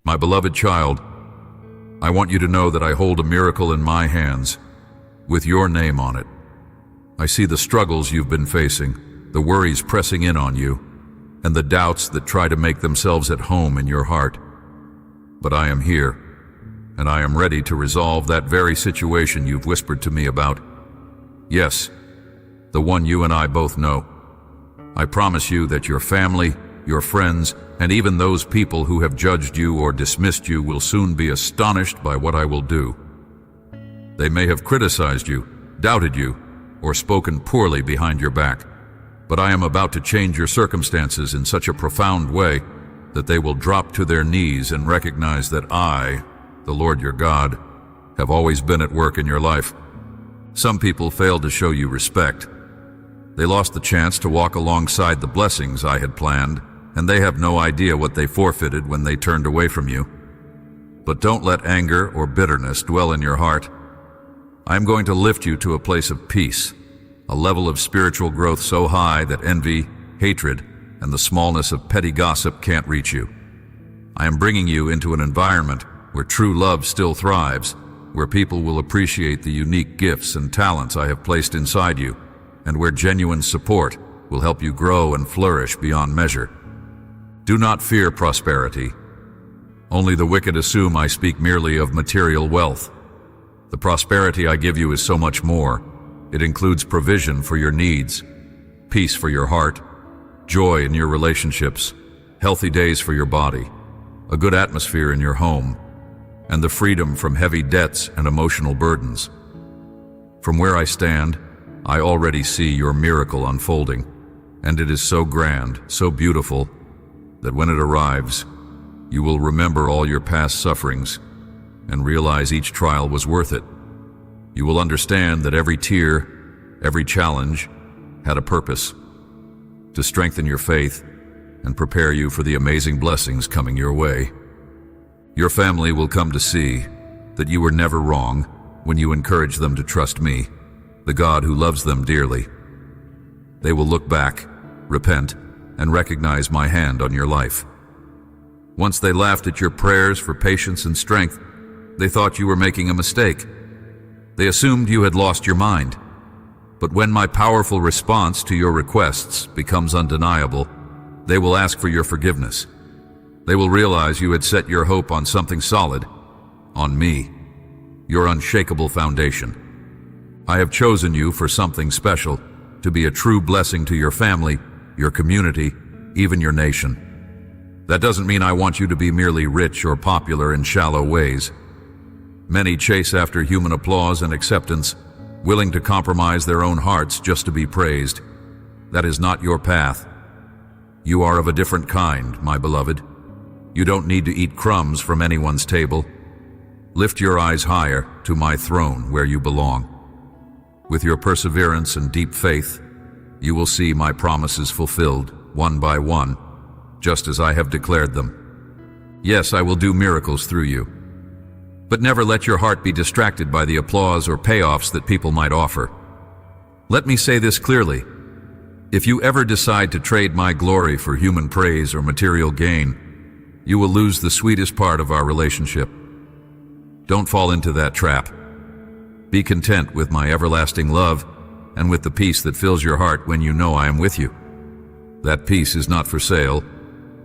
My beloved child, I want you to know that I hold a miracle in my hands, with your name on it. I see the struggles you've been facing, the worries pressing in on you, and the doubts that try to make themselves at home in your heart. But I am here, and I am ready to resolve that very situation you've whispered to me about. Yes, the one you and I both know. I promise you that your family, your friends, and even those people who have judged you or dismissed you will soon be astonished by what I will do. They may have criticized you, doubted you, or spoken poorly behind your back, but I am about to change your circumstances in such a profound way that they will drop to their knees and recognize that I, the Lord your God, have always been at work in your life. Some people failed to show you respect. They lost the chance to walk alongside the blessings I had planned, and they have no idea what they forfeited when they turned away from you. But don't let anger or bitterness dwell in your heart. I am going to lift you to a place of peace, a level of spiritual growth so high that envy, hatred, and the smallness of petty gossip can't reach you. I am bringing you into an environment where true love still thrives, where people will appreciate the unique gifts and talents I have placed inside you, and where genuine support will help you grow and flourish beyond measure. Do not fear prosperity. Only the wicked assume I speak merely of material wealth. The prosperity I give you is so much more. It includes provision for your needs, peace for your heart, joy in your relationships, healthy days for your body, a good atmosphere in your home, and the freedom from heavy debts and emotional burdens. From where I stand, I already see your miracle unfolding, and it is so grand, so beautiful, that when it arrives, you will remember all your past sufferings and realize each trial was worth it. You will understand that every tear, every challenge had a purpose, to strengthen your faith and prepare you for the amazing blessings coming your way. Your family will come to see that you were never wrong when you encouraged them to trust me, the God who loves them dearly. They will look back, repent, and recognize my hand on your life. Once they laughed at your prayers for patience and strength, they thought you were making a mistake. They assumed you had lost your mind. But when my powerful response to your requests becomes undeniable, they will ask for your forgiveness. They will realize you had set your hope on something solid, on me, your unshakable foundation. I have chosen you for something special, to be a true blessing to your family, your community, even your nation. That doesn't mean I want you to be merely rich or popular in shallow ways. Many chase after human applause and acceptance, willing to compromise their own hearts just to be praised. That is not your path. You are of a different kind, my beloved. You don't need to eat crumbs from anyone's table. Lift your eyes higher to my throne where you belong. With your perseverance and deep faith, you will see my promises fulfilled, one by one, just as I have declared them. Yes, I will do miracles through you. But never let your heart be distracted by the applause or payoffs that people might offer. Let me say this clearly. If you ever decide to trade my glory for human praise or material gain, you will lose the sweetest part of our relationship. Don't fall into that trap. Be content with my everlasting love and with the peace that fills your heart when you know I am with you. That peace is not for sale.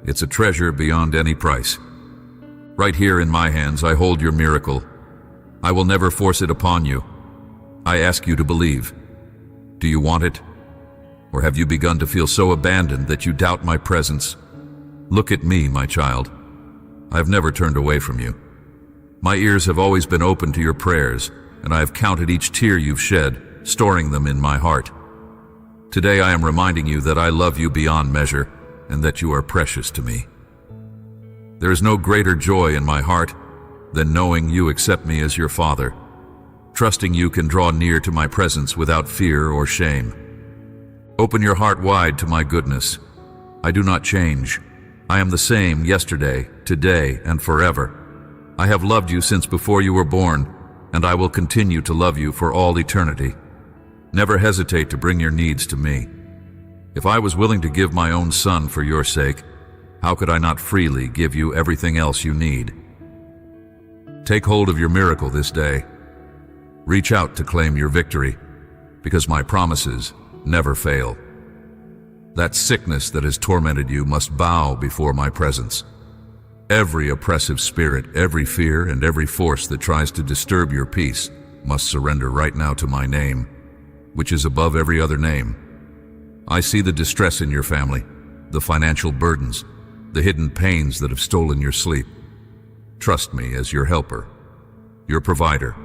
It's a treasure beyond any price. Right here in my hands, I hold your miracle. I will never force it upon you. I ask you to believe. Do you want it? Or have you begun to feel so abandoned that you doubt my presence? Look at me, my child. I have never turned away from you. My ears have always been open to your prayers, and I have counted each tear you've shed, storing them in my heart. Today I am reminding you that I love you beyond measure, and that you are precious to me. There is no greater joy in my heart than knowing you accept me as your Father. Trusting you can draw near to my presence without fear or shame. Open your heart wide to my goodness. I do not change. I am the same yesterday, today, and forever. I have loved you since before you were born, and I will continue to love you for all eternity. Never hesitate to bring your needs to me. If I was willing to give my own son for your sake, how could I not freely give you everything else you need? Take hold of your miracle this day. Reach out to claim your victory, because my promises never fail. That sickness that has tormented you must bow before my presence. Every oppressive spirit, every fear, and every force that tries to disturb your peace must surrender right now to my name, which is above every other name. I see the distress in your family, the financial burdens, the hidden pains that have stolen your sleep. Trust me as your helper, your provider,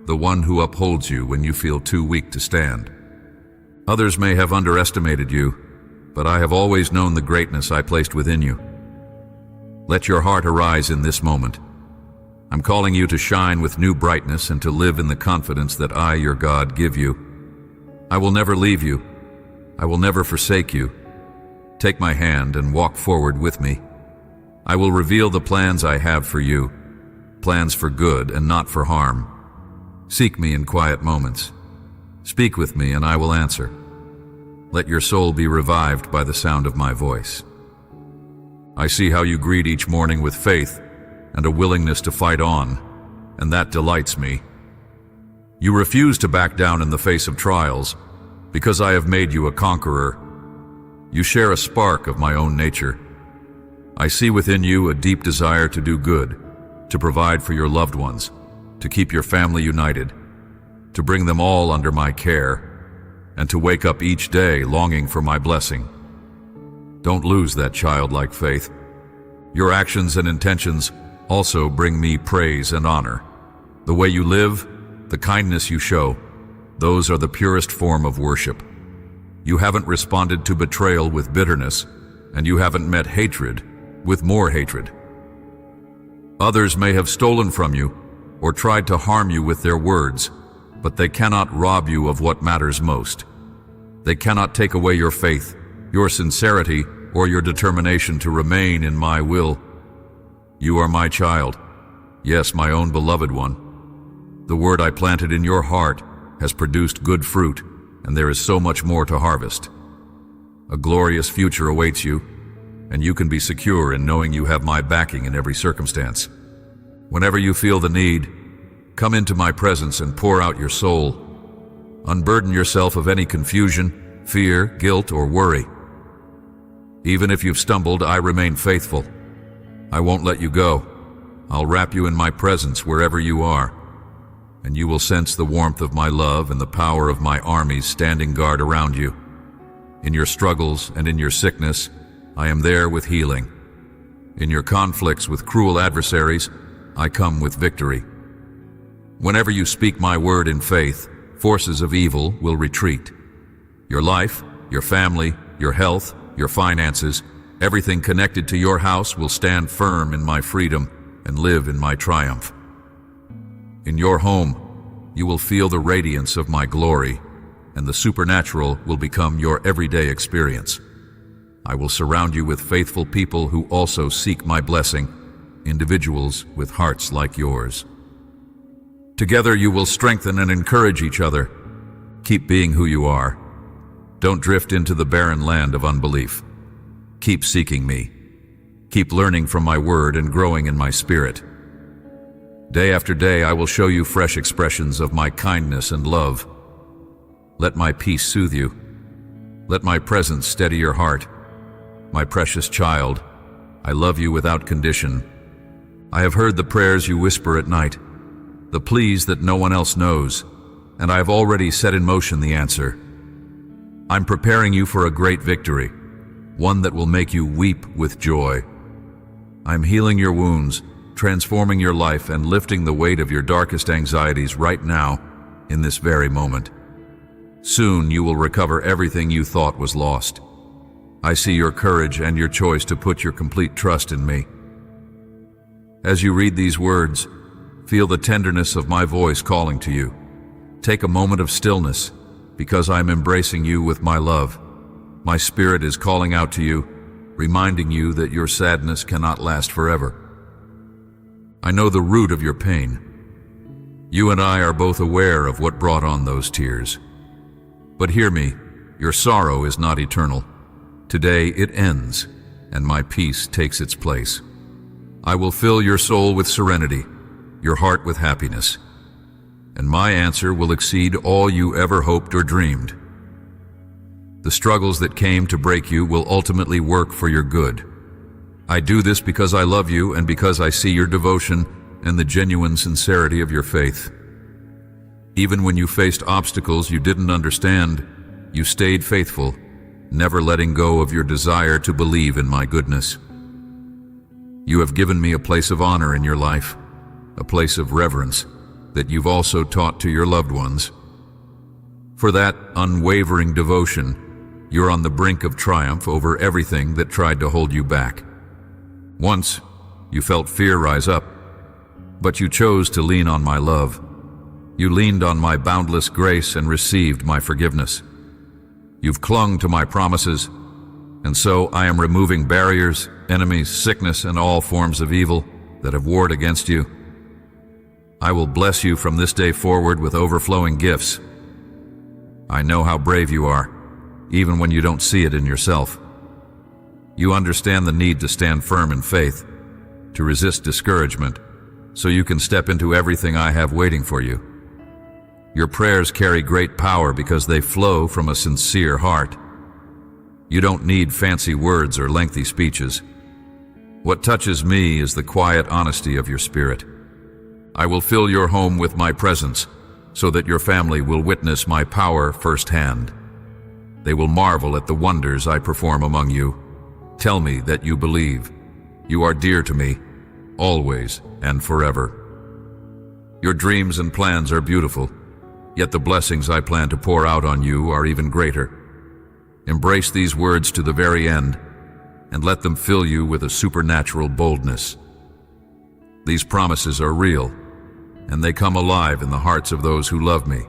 the one who upholds you when you feel too weak to stand. Others may have underestimated you, but I have always known the greatness I placed within you. Let your heart arise in this moment. I'm calling you to shine with new brightness and to live in the confidence that I, your God, give you. I will never leave you. I will never forsake you. Take my hand and walk forward with me. I will reveal the plans I have for you, plans for good and not for harm. Seek me in quiet moments. Speak with me and I will answer. Let your soul be revived by the sound of my voice. I see how you greet each morning with faith and a willingness to fight on, and that delights me. You refuse to back down in the face of trials, because I have made you a conqueror. You share a spark of my own nature. I see within you a deep desire to do good, to provide for your loved ones, to keep your family united, to bring them all under my care, and to wake up each day longing for my blessing. Don't lose that childlike faith. Your actions and intentions also bring me praise and honor. The way you live, the kindness you show, those are the purest form of worship. You haven't responded to betrayal with bitterness, and you haven't met hatred with more hatred. Others may have stolen from you or tried to harm you with their words, but they cannot rob you of what matters most. They cannot take away your faith, your sincerity, or your determination to remain in my will. You are my child, yes, my own beloved one. The word I planted in your heart has produced good fruit, and there is so much more to harvest. A glorious future awaits you, and you can be secure in knowing you have my backing in every circumstance. Whenever you feel the need, come into my presence and pour out your soul. Unburden yourself of any confusion, fear, guilt, or worry. Even if you've stumbled, I remain faithful. I won't let you go. I'll wrap you in my presence wherever you are, and you will sense the warmth of my love and the power of my armies standing guard around you. In your struggles and in your sickness, I am there with healing. In your conflicts with cruel adversaries, I come with victory. Whenever you speak my word in faith, forces of evil will retreat. Your life, your family, your health, your finances, everything connected to your house will stand firm in my freedom and live in my triumph. In your home, you will feel the radiance of my glory, and the supernatural will become your everyday experience. I will surround you with faithful people who also seek my blessing, individuals with hearts like yours. Together you will strengthen and encourage each other. Keep being who you are. Don't drift into the barren land of unbelief. Keep seeking me. Keep learning from my word and growing in my spirit. Day after day I will show you fresh expressions of my kindness and love. Let my peace soothe you. Let my presence steady your heart. My precious child, I love you without condition. I have heard the prayers you whisper at night, the pleas that no one else knows, and I have already set in motion the answer. I'm preparing you for a great victory, one that will make you weep with joy. I'm healing your wounds, transforming your life, and lifting the weight of your darkest anxieties right now, in this very moment. Soon you will recover everything you thought was lost. I see your courage and your choice to put your complete trust in me. As you read these words, feel the tenderness of my voice calling to you. Take a moment of stillness, because I am embracing you with my love. My spirit is calling out to you, reminding you that your sadness cannot last forever. I know the root of your pain. You and I are both aware of what brought on those tears. But hear me, your sorrow is not eternal. Today it ends, and my peace takes its place. I will fill your soul with serenity, your heart with happiness, and my answer will exceed all you ever hoped or dreamed. The struggles that came to break you will ultimately work for your good. I do this because I love you and because I see your devotion and the genuine sincerity of your faith. Even when you faced obstacles you didn't understand, you stayed faithful, never letting go of your desire to believe in my goodness. You have given me a place of honor in your life, a place of reverence that you've also taught to your loved ones. For that unwavering devotion, you're on the brink of triumph over everything that tried to hold you back. Once, you felt fear rise up, but you chose to lean on my love. You leaned on my boundless grace and received my forgiveness. You've clung to my promises, and so I am removing barriers, enemies, sickness, and all forms of evil that have warred against you. I will bless you from this day forward with overflowing gifts. I know how brave you are, even when you don't see it in yourself. You understand the need to stand firm in faith, to resist discouragement, so you can step into everything I have waiting for you. Your prayers carry great power because they flow from a sincere heart. You don't need fancy words or lengthy speeches. What touches me is the quiet honesty of your spirit. I will fill your home with my presence, so that your family will witness my power firsthand. They will marvel at the wonders I perform among you. Tell me that you believe. You are dear to me, always and forever. Your dreams and plans are beautiful, yet the blessings I plan to pour out on you are even greater. Embrace these words to the very end, and let them fill you with a supernatural boldness. These promises are real, and they come alive in the hearts of those who love me,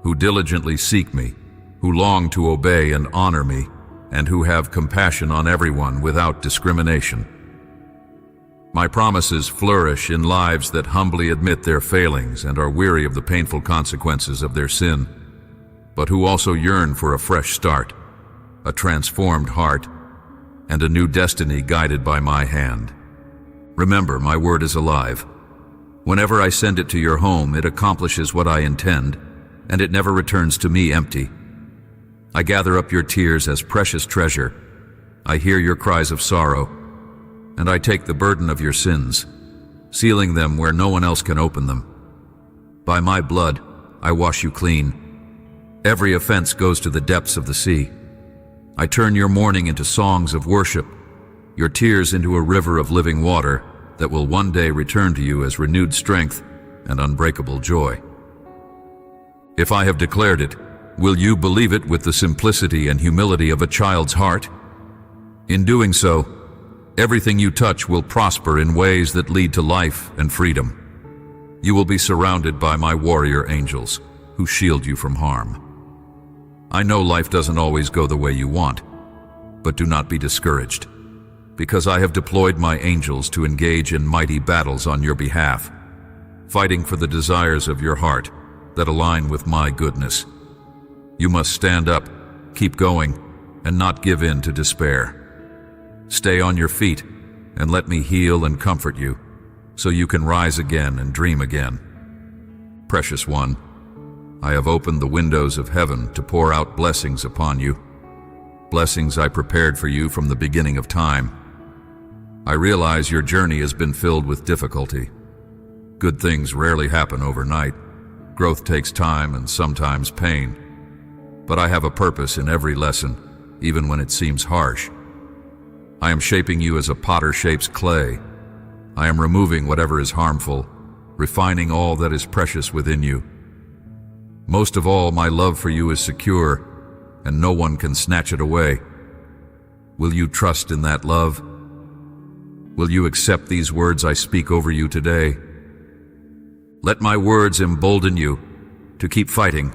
who diligently seek me, who long to obey and honor me, and who have compassion on everyone without discrimination. My promises flourish in lives that humbly admit their failings and are weary of the painful consequences of their sin, but who also yearn for a fresh start, a transformed heart, and a new destiny guided by my hand. Remember, my word is alive. Whenever I send it to your home, it accomplishes what I intend, and it never returns to me empty. I gather up your tears as precious treasure. I hear your cries of sorrow, and I take the burden of your sins, sealing them where no one else can open them. By my blood, I wash you clean. Every offense goes to the depths of the sea. I turn your mourning into songs of worship, your tears into a river of living water that will one day return to you as renewed strength and unbreakable joy. If I have declared it, will you believe it with the simplicity and humility of a child's heart? In doing so, everything you touch will prosper in ways that lead to life and freedom. You will be surrounded by my warrior angels, who shield you from harm. I know life doesn't always go the way you want, but do not be discouraged, because I have deployed my angels to engage in mighty battles on your behalf, fighting for the desires of your heart that align with my goodness. You must stand up, keep going, and not give in to despair. Stay on your feet and let me heal and comfort you, so you can rise again and dream again. Precious one, I have opened the windows of heaven to pour out blessings upon you, blessings I prepared for you from the beginning of time. I realize your journey has been filled with difficulty. Good things rarely happen overnight. Growth takes time and sometimes pain. But I have a purpose in every lesson, even when it seems harsh. I am shaping you as a potter shapes clay. I am removing whatever is harmful, refining all that is precious within you. Most of all, my love for you is secure, and no one can snatch it away. Will you trust in that love? Will you accept these words I speak over you today? Let my words embolden you to keep fighting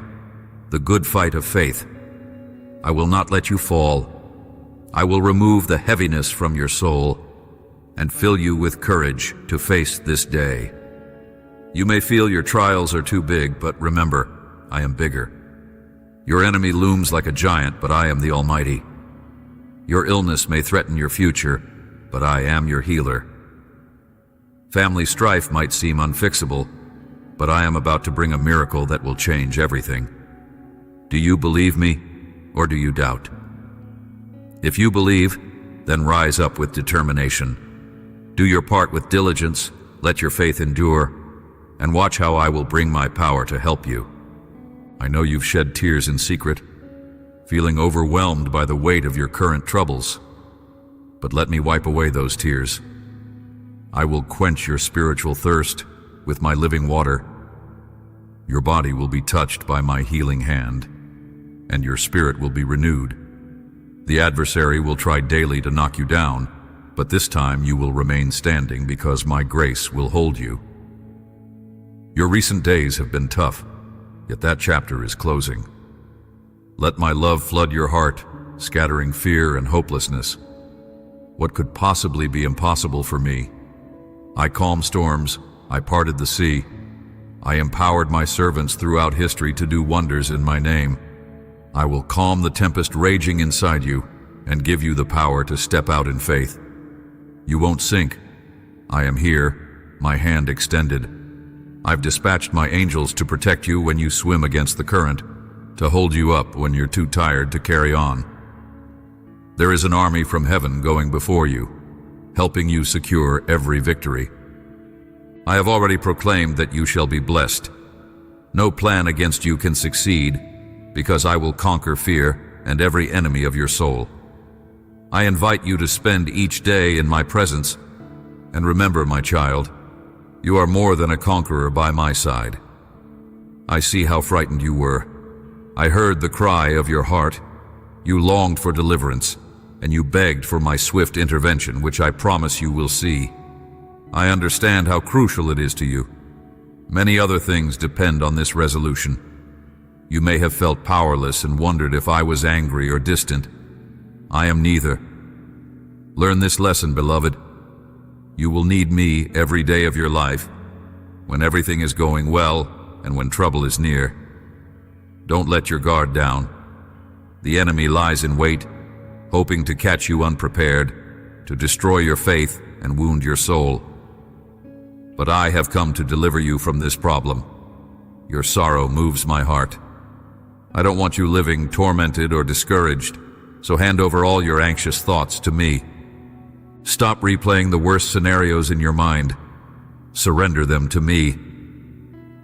the good fight of faith. I will not let you fall. I will remove the heaviness from your soul and fill you with courage to face this day. You may feel your trials are too big, but remember, I am bigger. Your enemy looms like a giant, but I am the Almighty. Your illness may threaten your future, but I am your healer. Family strife might seem unfixable, but I am about to bring a miracle that will change everything. Do you believe me, or do you doubt? If you believe, then rise up with determination. Do your part with diligence, let your faith endure, and watch how I will bring my power to help you. I know you've shed tears in secret, feeling overwhelmed by the weight of your current troubles. But let me wipe away those tears. I will quench your spiritual thirst with my living water. Your body will be touched by my healing hand, and your spirit will be renewed. The adversary will try daily to knock you down, but this time you will remain standing because my grace will hold you. Your recent days have been tough, yet that chapter is closing. Let my love flood your heart, scattering fear and hopelessness. What could possibly be impossible for me? I calmed storms, I parted the sea. I empowered my servants throughout history to do wonders in my name. I will calm the tempest raging inside you and give you the power to step out in faith. You won't sink. I am here, my hand extended. I've dispatched my angels to protect you when you swim against the current, to hold you up when you're too tired to carry on. There is an army from heaven going before you, helping you secure every victory. I have already proclaimed that you shall be blessed. No plan against you can succeed, because I will conquer fear and every enemy of your soul. I invite you to spend each day in my presence, and remember, my child, you are more than a conqueror by my side. I see how frightened you were. I heard the cry of your heart. You longed for deliverance, and you begged for my swift intervention, which I promise you will see. I understand how crucial it is to you. Many other things depend on this resolution. You may have felt powerless and wondered if I was angry or distant. I am neither. Learn this lesson, beloved. You will need me every day of your life, when everything is going well and when trouble is near. Don't let your guard down. The enemy lies in wait, hoping to catch you unprepared, to destroy your faith and wound your soul. But I have come to deliver you from this problem. Your sorrow moves my heart. I don't want you living tormented or discouraged, so hand over all your anxious thoughts to me. Stop replaying the worst scenarios in your mind. Surrender them to me.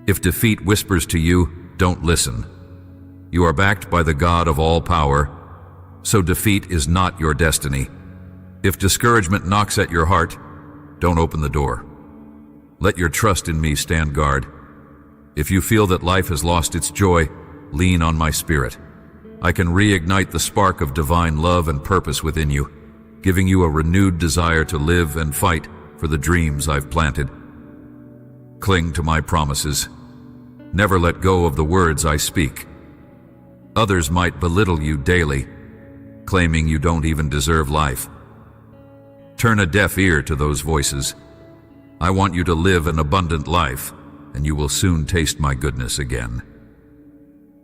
If defeat whispers to you, don't listen. You are backed by the God of all power, so defeat is not your destiny. If discouragement knocks at your heart, don't open the door. Let your trust in me stand guard. If you feel that life has lost its joy, lean on my spirit. I can reignite the spark of divine love and purpose within you, giving you a renewed desire to live and fight for the dreams I've planted. Cling to my promises. Never let go of the words I speak. Others might belittle you daily, claiming you don't even deserve life. Turn a deaf ear to those voices. I want you to live an abundant life, and you will soon taste my goodness again.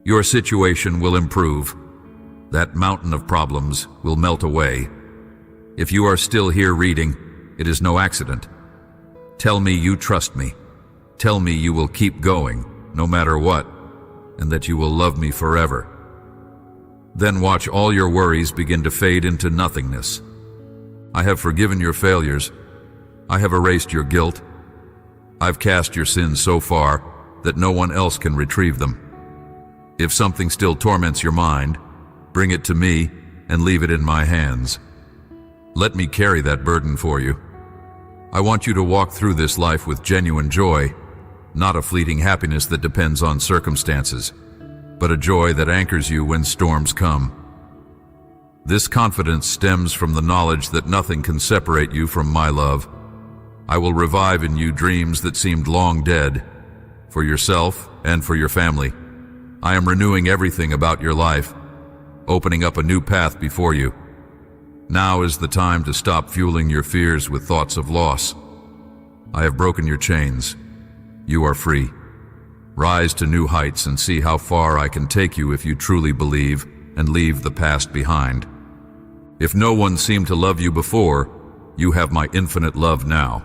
Your situation will improve. That mountain of problems will melt away. If you are still here reading, it is no accident. Tell me you trust me. Tell me you will keep going, no matter what, and that you will love me forever. Then watch all your worries begin to fade into nothingness. I have forgiven your failures. I have erased your guilt. I've cast your sins so far that no one else can retrieve them. If something still torments your mind, bring it to me and leave it in my hands. Let me carry that burden for you. I want you to walk through this life with genuine joy, not a fleeting happiness that depends on circumstances, but a joy that anchors you when storms come. This confidence stems from the knowledge that nothing can separate you from my love. I will revive in you dreams that seemed long dead, for yourself and for your family. I am renewing everything about your life, opening up a new path before you. Now is the time to stop fueling your fears with thoughts of loss. I have broken your chains. You are free. Rise to new heights and see how far I can take you if you truly believe and leave the past behind. If no one seemed to love you before, you have my infinite love now.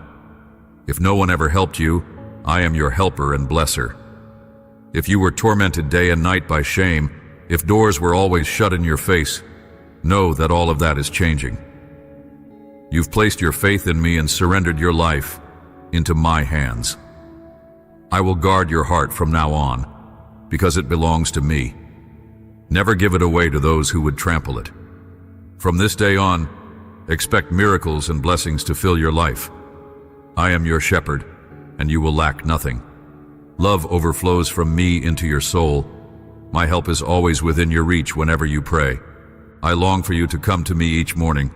If no one ever helped you, I am your helper and blesser. If you were tormented day and night by shame, if doors were always shut in your face, know that all of that is changing. You've placed your faith in me and surrendered your life into my hands. I will guard your heart from now on, because it belongs to me. Never give it away to those who would trample it. From this day on, expect miracles and blessings to fill your life. I am your shepherd, and you will lack nothing. Love overflows from me into your soul. My help is always within your reach whenever you pray. I long for you to come to me each morning,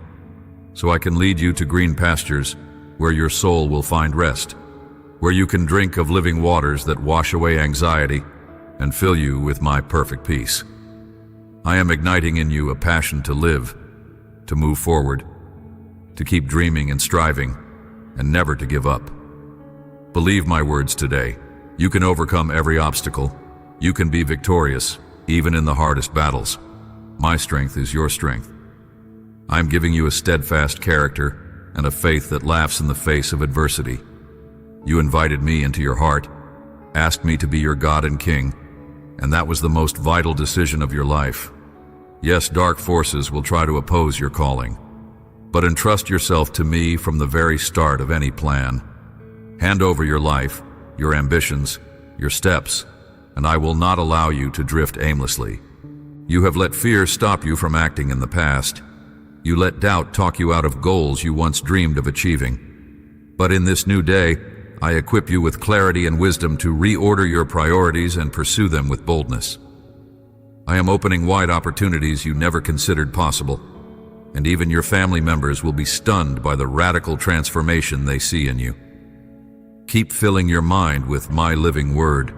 so I can lead you to green pastures where your soul will find rest, where you can drink of living waters that wash away anxiety and fill you with my perfect peace. I am igniting in you a passion to live, to move forward, to keep dreaming and striving, and never to give up. Believe my words today. You can overcome every obstacle. You can be victorious, even in the hardest battles. My strength is your strength. I'm giving you a steadfast character and a faith that laughs in the face of adversity. You invited me into your heart, asked me to be your God and King, and that was the most vital decision of your life. Yes, dark forces will try to oppose your calling, but entrust yourself to me from the very start of any plan. Hand over your life, your ambitions, your steps, and I will not allow you to drift aimlessly. You have let fear stop you from acting in the past. You let doubt talk you out of goals you once dreamed of achieving. But in this new day, I equip you with clarity and wisdom to reorder your priorities and pursue them with boldness. I am opening wide opportunities you never considered possible, and even your family members will be stunned by the radical transformation they see in you. Keep filling your mind with my living word.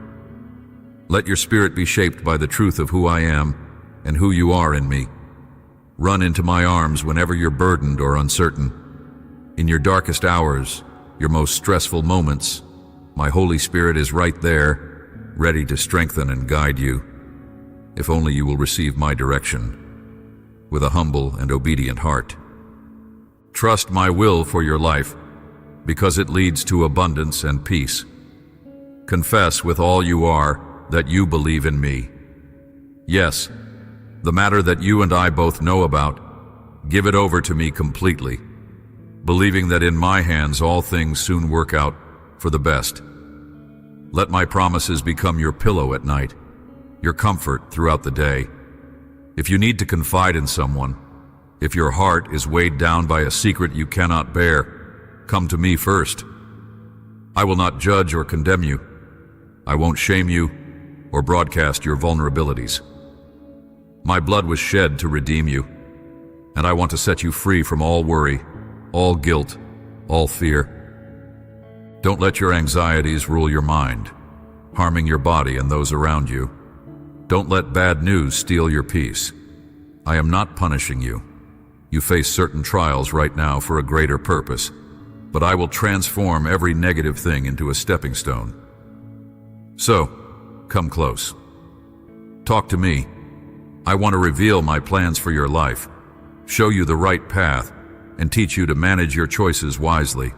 Let your spirit be shaped by the truth of who I am and who you are in me. Run into my arms whenever you're burdened or uncertain. In your darkest hours, your most stressful moments, my Holy Spirit is right there, ready to strengthen and guide you. If only you will receive my direction with a humble and obedient heart. Trust my will for your life, because it leads to abundance and peace. Confess with all you are that you believe in me. Yes, the matter that you and I both know about, give it over to me completely, believing that in my hands all things soon work out for the best. Let my promises become your pillow at night, your comfort throughout the day. If you need to confide in someone, if your heart is weighed down by a secret you cannot bear, come to me first. I will not judge or condemn you. I won't shame you or broadcast your vulnerabilities. My blood was shed to redeem you, and I want to set you free from all worry, all guilt, all fear. Don't let your anxieties rule your mind, harming your body and those around you. Don't let bad news steal your peace. I am not punishing you. You face certain trials right now for a greater purpose, but I will transform every negative thing into a stepping stone. So, come close. Talk to me. I want to reveal my plans for your life, show you the right path, and teach you to manage your choices wisely.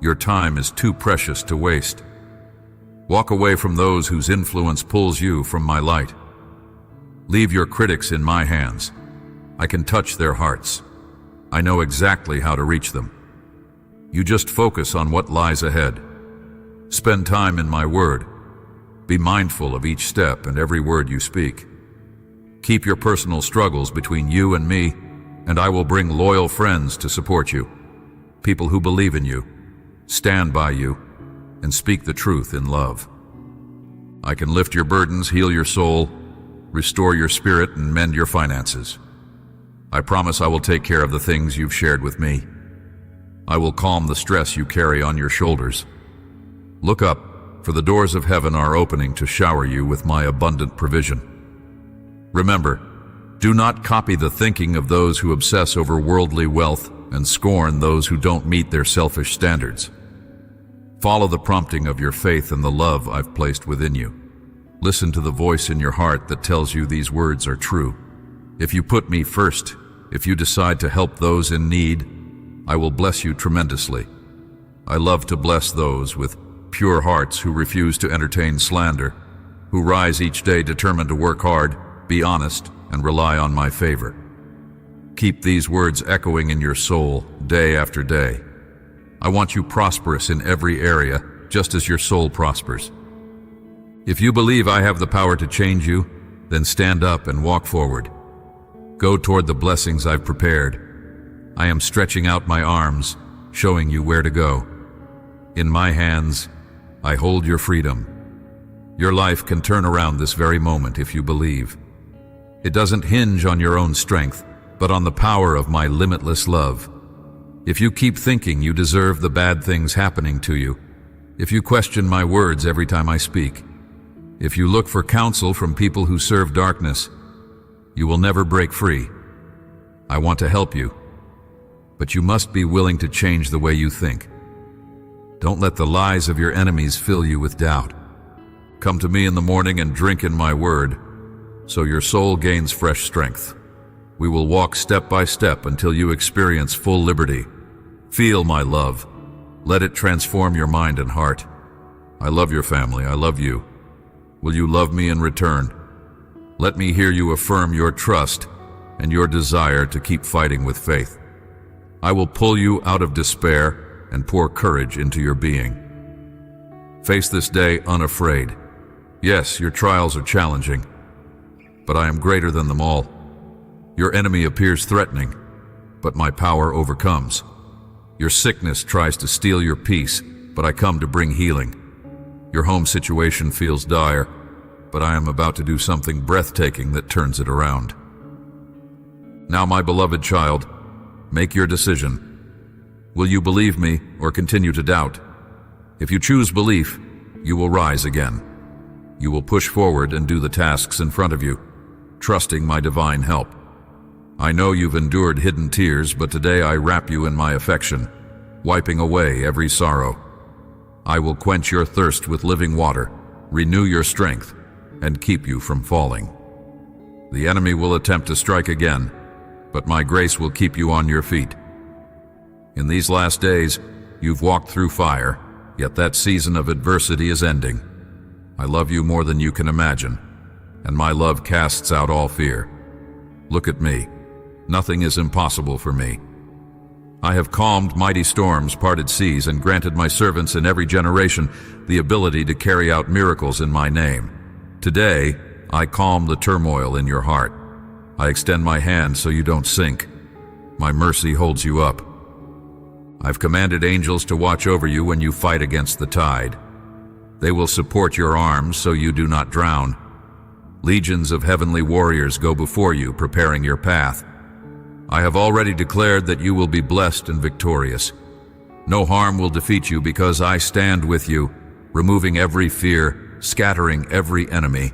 Your time is too precious to waste. Walk away from those whose influence pulls you from my light. Leave your critics in my hands. I can touch their hearts. I know exactly how to reach them. You just focus on what lies ahead. Spend time in my word. Be mindful of each step and every word you speak. Keep your personal struggles between you and me, and I will bring loyal friends to support you. People who believe in you, stand by you, and speak the truth in love. I can lift your burdens, heal your soul, restore your spirit, and mend your finances. I promise I will take care of the things you've shared with me. I will calm the stress you carry on your shoulders. Look up, for the doors of heaven are opening to shower you with my abundant provision. Remember, do not copy the thinking of those who obsess over worldly wealth and scorn those who don't meet their selfish standards. Follow the prompting of your faith and the love I've placed within you. Listen to the voice in your heart that tells you these words are true. If you put me first, If you decide to help those in need, I will bless you tremendously. I love to bless those with pure hearts who refuse to entertain slander, who rise each day determined to work hard, be honest, and rely on my favor. Keep these words echoing in your soul day after day. I want you prosperous in every area, just as your soul prospers. If you believe I have the power to change you, then stand up and walk forward. Go toward the blessings I've prepared. I am stretching out my arms, showing you where to go. In my hands, I hold your freedom. Your life can turn around this very moment if you believe. It doesn't hinge on your own strength, but on the power of my limitless love. If you keep thinking you deserve the bad things happening to you, if you question my words every time I speak, if you look for counsel from people who serve darkness, you will never break free. I want to help you, but you must be willing to change the way you think. Don't let the lies of your enemies fill you with doubt. Come to me in the morning and drink in my word, so your soul gains fresh strength. We will walk step by step until you experience full liberty. Feel my love. Let it transform your mind and heart. I love your family. I love you. Will you love me in return? Let me hear you affirm your trust and your desire to keep fighting with faith. I will pull you out of despair and pour courage into your being. Face this day unafraid. Yes, your trials are challenging, but I am greater than them all. Your enemy appears threatening, but my power overcomes. Your sickness tries to steal your peace, but I come to bring healing. Your home situation feels dire, but I am about to do something breathtaking that turns it around. Now, my beloved child, make your decision. Will you believe me or continue to doubt? If you choose belief, you will rise again. You will push forward and do the tasks in front of you, trusting my divine help. I know you've endured hidden tears, but today I wrap you in my affection, wiping away every sorrow. I will quench your thirst with living water, renew your strength, and keep you from falling. The enemy will attempt to strike again, but my grace will keep you on your feet. In these last days, you've walked through fire, yet that season of adversity is ending. I love you more than you can imagine, and my love casts out all fear. Look at me. Nothing is impossible for me. I have calmed mighty storms, parted seas, and granted my servants in every generation the ability to carry out miracles in my name. Today, I calm the turmoil in your heart. I extend my hand so you don't sink. My mercy holds you up. I've commanded angels to watch over you when you fight against the tide. They will support your arms so you do not drown. Legions of heavenly warriors go before you, preparing your path. I have already declared that you will be blessed and victorious. No harm will defeat you because I stand with you, removing every fear, scattering every enemy.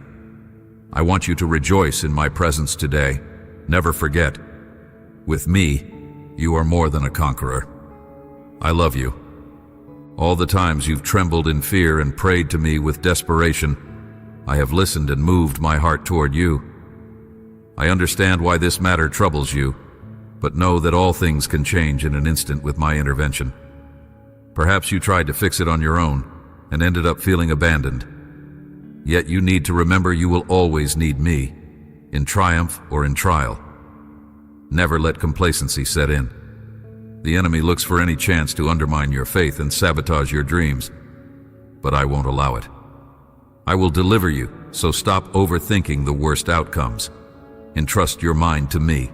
I want you to rejoice in my presence today. Never forget, with me, you are more than a conqueror. I love you. All the times you've trembled in fear and prayed to me with desperation, I have listened and moved my heart toward you. I understand why this matter troubles you, but know that all things can change in an instant with my intervention. Perhaps you tried to fix it on your own and ended up feeling abandoned. Yet you need to remember you will always need me, in triumph or in trial. Never let complacency set in. The enemy looks for any chance to undermine your faith and sabotage your dreams, but I won't allow it. I will deliver you, so stop overthinking the worst outcomes. Entrust your mind to me.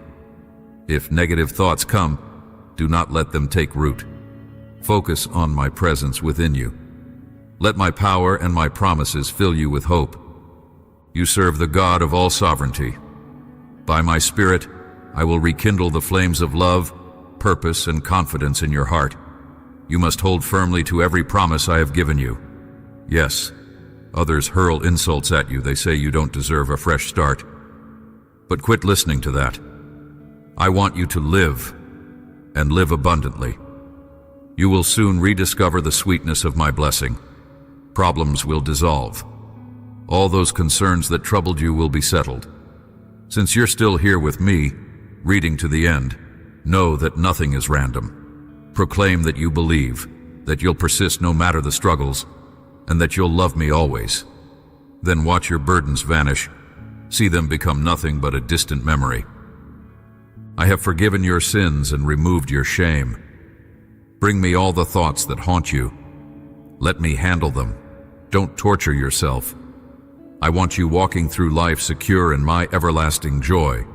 If negative thoughts come, do not let them take root. Focus on my presence within you. Let my power and my promises fill you with hope. You serve the God of all sovereignty. By my Spirit, I will rekindle the flames of love, purpose, and confidence in your heart. You must hold firmly to every promise I have given you. Yes, others hurl insults at you. They say you don't deserve a fresh start. But quit listening to that. I want you to live, and live abundantly. You will soon rediscover the sweetness of my blessing. Problems will dissolve. All those concerns that troubled you will be settled. Since you're still here with me, reading to the end, know that nothing is random. Proclaim that you believe, that you'll persist no matter the struggles, and that you'll love me always. Then watch your burdens vanish. See them become nothing but a distant memory. I have forgiven your sins and removed your shame. Bring me all the thoughts that haunt you. Let me handle them. Don't torture yourself. I want you walking through life secure in my everlasting joy,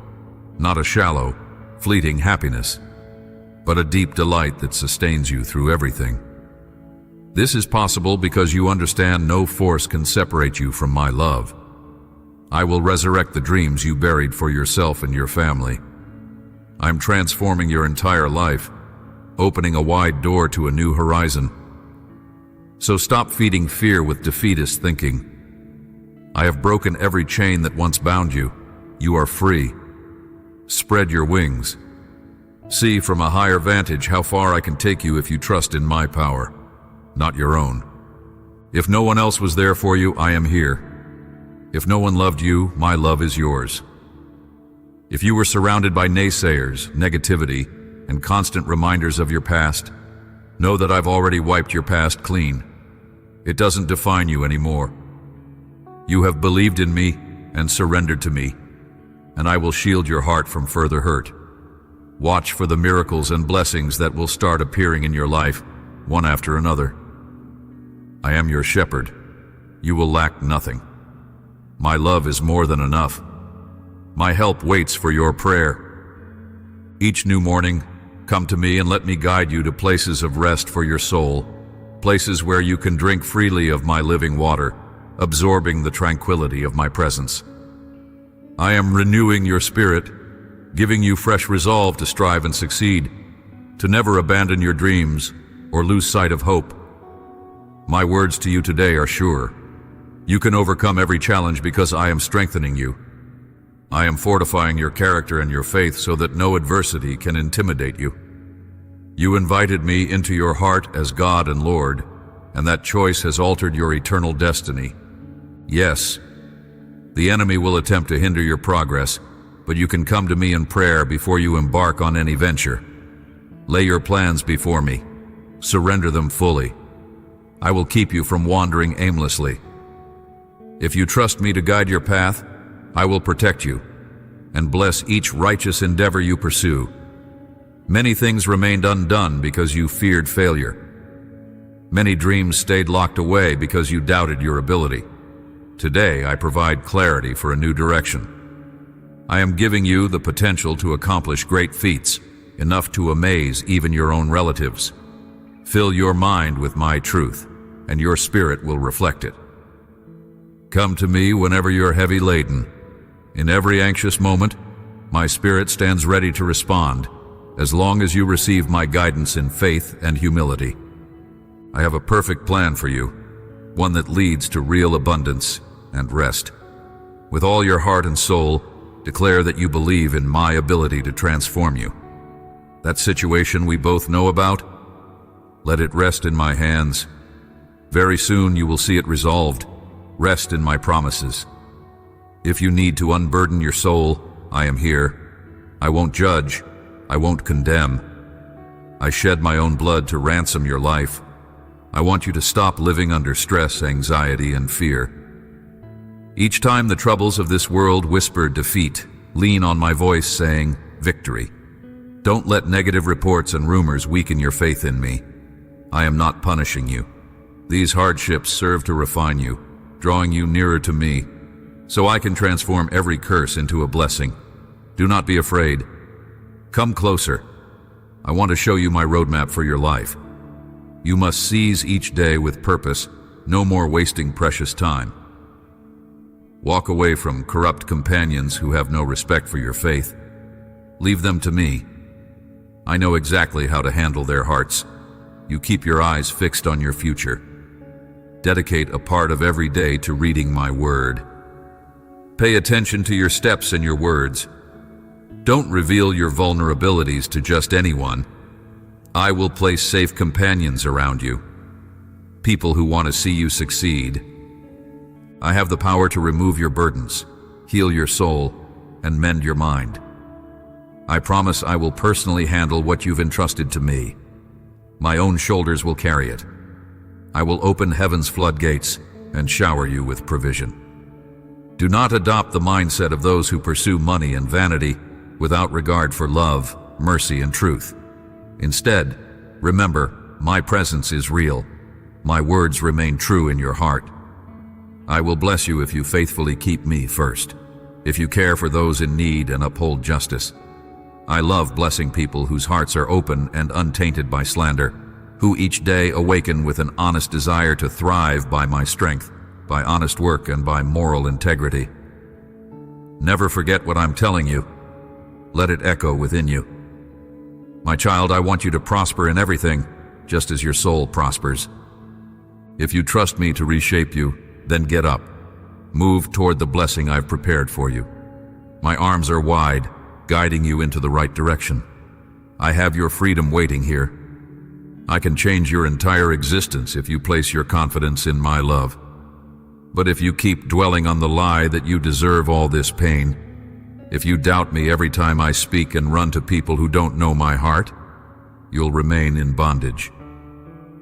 not a shallow, fleeting happiness, but a deep delight that sustains you through everything. This is possible because you understand no force can separate you from my love. I will resurrect the dreams you buried for yourself and your family. I'm transforming your entire life, opening a wide door to a new horizon. So stop feeding fear with defeatist thinking. I have broken every chain that once bound you. You are free. Spread your wings. See from a higher vantage how far I can take you if you trust in my power, not your own. If no one else was there for you, I am here. If no one loved you, my love is yours. If you were surrounded by naysayers, negativity, and constant reminders of your past, know that I've already wiped your past clean. It doesn't define you anymore. You have believed in me and surrendered to me, and I will shield your heart from further hurt. Watch for the miracles and blessings that will start appearing in your life, one after another. I am your shepherd. You will lack nothing. My love is more than enough. My help waits for your prayer. Each new morning, come to me and let me guide you to places of rest for your soul, places where you can drink freely of my living water, absorbing the tranquility of my presence. I am renewing your spirit, giving you fresh resolve to strive and succeed, to never abandon your dreams or lose sight of hope. My words to you today are sure. You can overcome every challenge because I am strengthening you. I am fortifying your character and your faith so that no adversity can intimidate you. You invited me into your heart as God and Lord, and that choice has altered your eternal destiny. Yes, the enemy will attempt to hinder your progress, but you can come to me in prayer before you embark on any venture. Lay your plans before me. Surrender them fully. I will keep you from wandering aimlessly. If you trust me to guide your path, I will protect you and bless each righteous endeavor you pursue. Many things remained undone because you feared failure. Many dreams stayed locked away because you doubted your ability. Today, I provide clarity for a new direction. I am giving you the potential to accomplish great feats, enough to amaze even your own relatives. Fill your mind with my truth, and your spirit will reflect it. Come to me whenever you're heavy laden. In every anxious moment, my spirit stands ready to respond, as long as you receive my guidance in faith and humility. I have a perfect plan for you, one that leads to real abundance and rest. With all your heart and soul, declare that you believe in my ability to transform you. That situation we both know about, let it rest in my hands. Very soon you will see it resolved. Rest in my promises. If you need to unburden your soul, I am here. I won't judge. I won't condemn. I shed my own blood to ransom your life. I want you to stop living under stress, anxiety, and fear. Each time the troubles of this world whisper defeat, lean on my voice saying, victory. Don't let negative reports and rumors weaken your faith in me. I am not punishing you. These hardships serve to refine you, drawing you nearer to me, so I can transform every curse into a blessing. Do not be afraid. Come closer. I want to show you my roadmap for your life. You must seize each day with purpose, no more wasting precious time. Walk away from corrupt companions who have no respect for your faith. Leave them to me. I know exactly how to handle their hearts. You keep your eyes fixed on your future. Dedicate a part of every day to reading my word. Pay attention to your steps and your words. Don't reveal your vulnerabilities to just anyone. I will place safe companions around you, people who want to see you succeed. I have the power to remove your burdens, heal your soul, and mend your mind. I promise I will personally handle what you've entrusted to me. My own shoulders will carry it. I will open heaven's floodgates and shower you with provision. Do not adopt the mindset of those who pursue money and vanity without regard for love, mercy, and truth. Instead, remember, my presence is real. My words remain true in your heart. I will bless you if you faithfully keep me first, if you care for those in need and uphold justice. I love blessing people whose hearts are open and untainted by slander, who each day awaken with an honest desire to thrive by my strength, by honest work, and by moral integrity. Never forget what I'm telling you. Let it echo within you. My child, I want you to prosper in everything, just as your soul prospers. If you trust me to reshape you, then get up. Move toward the blessing I've prepared for you. My arms are wide, guiding you into the right direction. I have your freedom waiting here. I can change your entire existence if you place your confidence in my love. But if you keep dwelling on the lie that you deserve all this pain, if you doubt me every time I speak and run to people who don't know my heart, you'll remain in bondage.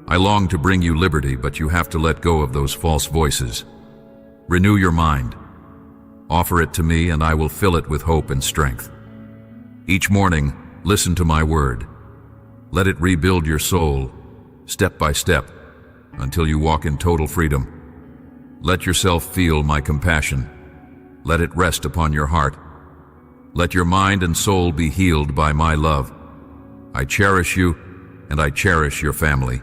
I long to bring you liberty, but you have to let go of those false voices. Renew your mind. Offer it to me, and I will fill it with hope and strength. Each morning, listen to my word. Let it rebuild your soul, step by step, until you walk in total freedom. Let yourself feel my compassion. Let it rest upon your heart. Let your mind and soul be healed by my love. I cherish you, and I cherish your family.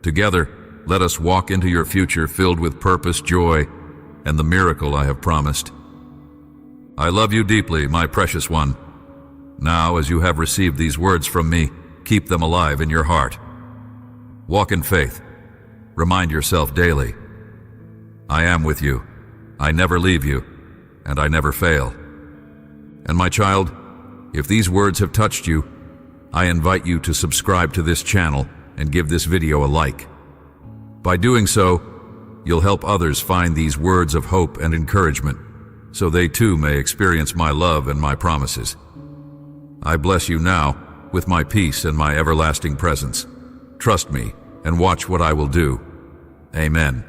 Together, let us walk into your future filled with purpose, joy, and the miracle I have promised. I love you deeply, my precious one. Now, as you have received these words from me, keep them alive in your heart. Walk in faith. Remind yourself daily, I am with you. I never leave you, and I never fail. And my child, if these words have touched you, I invite you to subscribe to this channel and give this video a like. By doing so, you'll help others find these words of hope and encouragement, so they too may experience my love and my promises. I bless you now with my peace and my everlasting presence. Trust me and watch what I will do. Amen.